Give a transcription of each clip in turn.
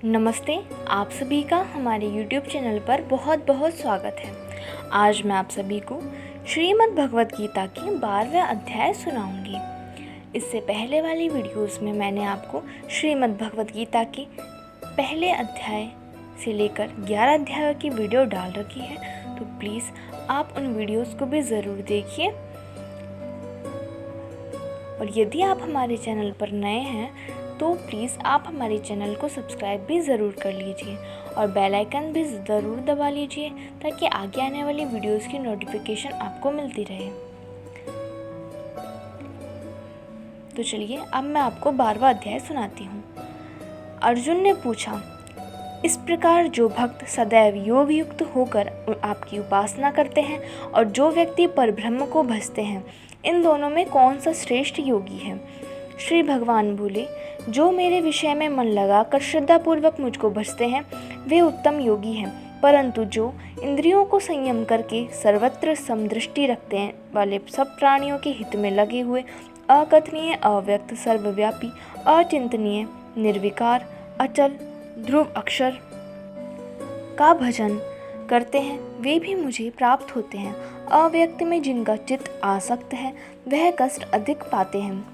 नमस्ते। आप सभी का हमारे YouTube चैनल पर बहुत बहुत स्वागत है। आज मैं आप सभी को श्रीमद् भगवत गीता की 12वां अध्याय सुनाऊंगी। इससे पहले वाली वीडियोस में मैंने आपको श्रीमद् भगवत गीता के पहले अध्याय से लेकर 11 अध्यायों की वीडियो डाल रखी है, तो प्लीज़ आप उन वीडियोस को भी ज़रूर देखिए। और यदि आप हमारे चैनल पर नए हैं तो प्लीज़ आप हमारे चैनल को सब्सक्राइब भी ज़रूर कर लीजिए और बेल आइकन भी ज़रूर दबा लीजिए ताकि आगे आने वाली वीडियोस की नोटिफिकेशन आपको मिलती रहे। तो चलिए अब मैं आपको 12वां अध्याय सुनाती हूँ। अर्जुन ने पूछा, इस प्रकार जो भक्त सदैव योग युक्त होकर आपकी उपासना करते हैं और जो व्यक्ति परब्रह्म को भजते हैं, इन दोनों में कौन सा श्रेष्ठ योगी है? श्री भगवान बोले, जो मेरे विषय में मन लगाकर श्रद्धापूर्वक मुझको भजते हैं वे उत्तम योगी हैं, परंतु जो इंद्रियों को संयम करके सर्वत्र समदृष्टि रखते हैं वाले सब प्राणियों के हित में लगे हुए अकथनीय, अव्यक्त, सर्वव्यापी, अचिंतनीय, निर्विकार, अचल, ध्रुव अक्षर का भजन करते हैं वे भी मुझे प्राप्त होते हैं। अव्यक्त में जिनका चित्त आसक्त है वह कष्ट अधिक पाते हैं,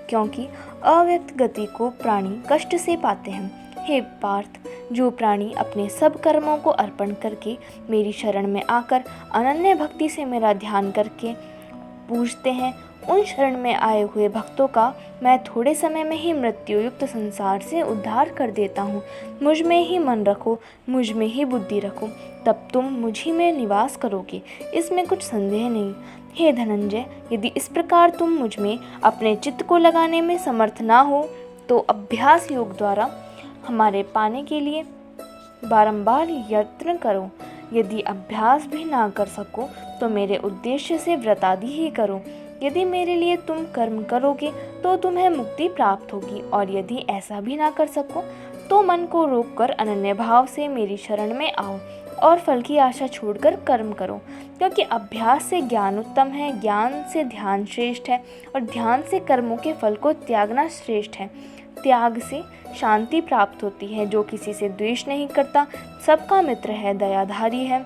क्योंकि अव्यक्त गति को प्राणी कष्ट से पाते हैं। हे पार्थ, जो प्राणी अपने सब कर्मों को अर्पण करके मेरी शरण में आकर अनन्य भक्ति से मेरा ध्यान करके पूजते हैं, उन शरण में आए हुए भक्तों का मैं थोड़े समय में ही मृत्यु युक्त संसार से उद्धार कर देता हूँ। मुझ में ही मन रखो, मुझ में ही बुद्धि रखो, तब तुम मुझ ही में निवास करोगे, इसमें कुछ संदेह नहीं। हे धनंजय, यदि इस प्रकार तुम मुझ में अपने चित्त को लगाने में समर्थ ना हो तो अभ्यास योग द्वारा हमारे पाने के लिए बारंबार यत्न करो। यदि अभ्यास भी ना कर सको तो मेरे उद्देश्य से व्रतादि ही करो। यदि मेरे लिए तुम कर्म करोगे तो तुम्हें मुक्ति प्राप्त होगी, और यदि ऐसा भी ना कर सको तो मन को रोककर अनन्य भाव से मेरी शरण में आओ और फल की आशा छोड़कर कर्म करो, क्योंकि अभ्यास से ज्ञान उत्तम है, ज्ञान से ध्यान श्रेष्ठ है और ध्यान से कर्मों के फल को त्यागना श्रेष्ठ है। त्याग से शांति प्राप्त होती है। जो किसी से द्वेष नहीं करता, सबका मित्र है, दयाधारी है,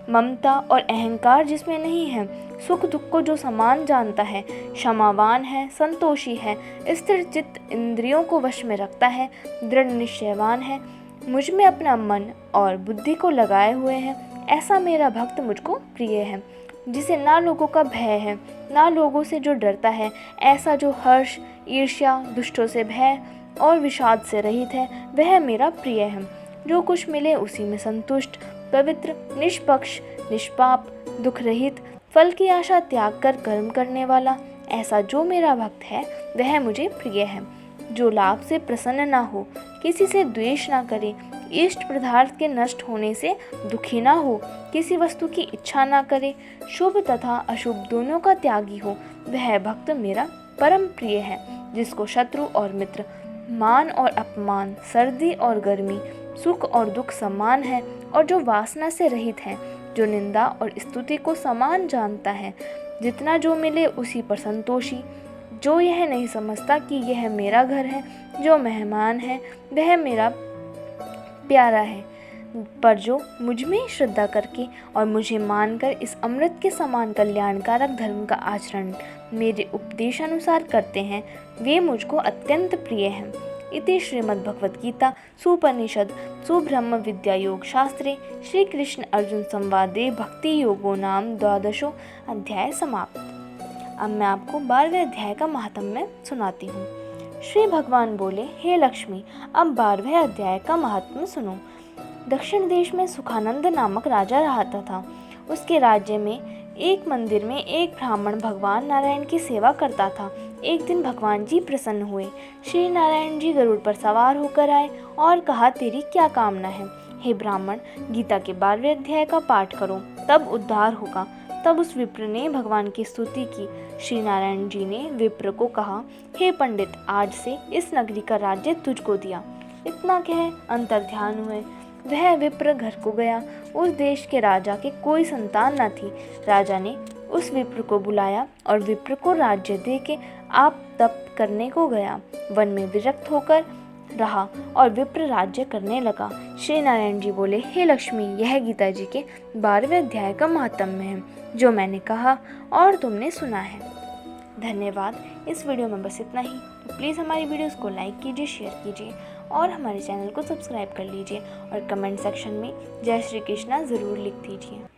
ममता और अहंकार जिसमें नहीं है, सुख दुख को जो समान जानता है, क्षमावान है, संतोषी है, स्थिर चित्त, इंद्रियों को वश में रखता है, दृढ़ निश्चयवान है, मुझ में अपना मन और बुद्धि को लगाए हुए हैं, ऐसा मेरा भक्त मुझको प्रिय है। जिसे ना लोगों का भय है, ना लोगों से जो डरता है, ऐसा जो हर्ष, ईर्ष्या, दुष्टों से भय और विषाद से रहित है, वह मेरा प्रिय है। जो कुछ मिले उसी में संतुष्ट, पवित्र, निष्पक्ष, निष्पाप, दुख रहित, फल की आशा त्याग कर कर्म करने वाला, ऐसा जो मेरा भक्त है वह मुझे प्रिय है। जो लाभ से प्रसन्न ना हो, किसी से द्वेष ना करे, इष्ट पदार्थ के नष्ट होने से दुखी ना हो, किसी वस्तु की इच्छा ना करे, शुभ तथा अशुभ दोनों का त्यागी हो, वह भक्त मेरा परम प्रिय है। जिसको शत्रु और मित्र, मान और अपमान, सर्दी और गर्मी, सुख और दुख समान है, और जो वासना से रहित है, जो निंदा और स्तुति को समान जानता है, जितना जो मिले उसी पर संतोषी, जो यह नहीं समझता कि यह मेरा घर है, जो मेहमान है वह मेरा प्यारा है, पर जो मुझ में श्रद्धा करके और मुझे मानकर इस अमृत के समान कल्याणकारक धर्म का आचरण मेरे उपदेशानुसार करते हैं, वे मुझको अत्यंत प्रिय हैं। इति श्रीमद्भगवद्गीता सुपनिषद सुब्रह्म विद्या योग शास्त्रे श्री कृष्ण अर्जुन संवादे भक्ति योगो नाम 12वां अध्याय समाप्त। अब मैं आपको 12वें अध्याय का महात्म्य सुनाती हूँ। श्री भगवान बोले, हे लक्ष्मी, अब 12वें अध्याय का महात्म्य सुनो। दक्षिण देश में सुखानंद नामक राजा रहता था। उसके राज्य में एक मंदिर में एक ब्राह्मण भगवान नारायण की सेवा करता था। एक दिन भगवान जी प्रसन्न हुए। श्री नारायण जी गरुड़ पर सवार होकर आए और कहा, तेरी क्या कामना है? हे ब्राह्मण, गीता के 12वें अध्याय का पाठ करो, तब उद्धार होगा। तब उस विप्र ने भगवान की स्तुति की। श्री नारायण जी ने विप्र को कहा, हे पंडित, आज से इस नगरी का राज्य तुझको दिया। इतना कह अंतर्ध्यान हुए। वह विप्र घर को गया। उस देश के राजा के कोई संतान न थी। राजा ने उस विप्र को बुलाया और विप्र को राज्य दे के आप तप करने को गया। वन में विरक्त होकर रहा और विप्र राज्य करने लगा। श्री नारायण जी बोले, हे लक्ष्मी, यह गीता जी के 12वें अध्याय का महात्म्य है जो मैंने कहा और तुमने सुना है। धन्यवाद। इस वीडियो में बस इतना ही। तो प्लीज़ हमारी वीडियोस को लाइक कीजिए, शेयर कीजिए और हमारे चैनल को सब्सक्राइब कर लीजिए और कमेंट सेक्शन में जय श्री कृष्णा ज़रूर लिख दीजिए।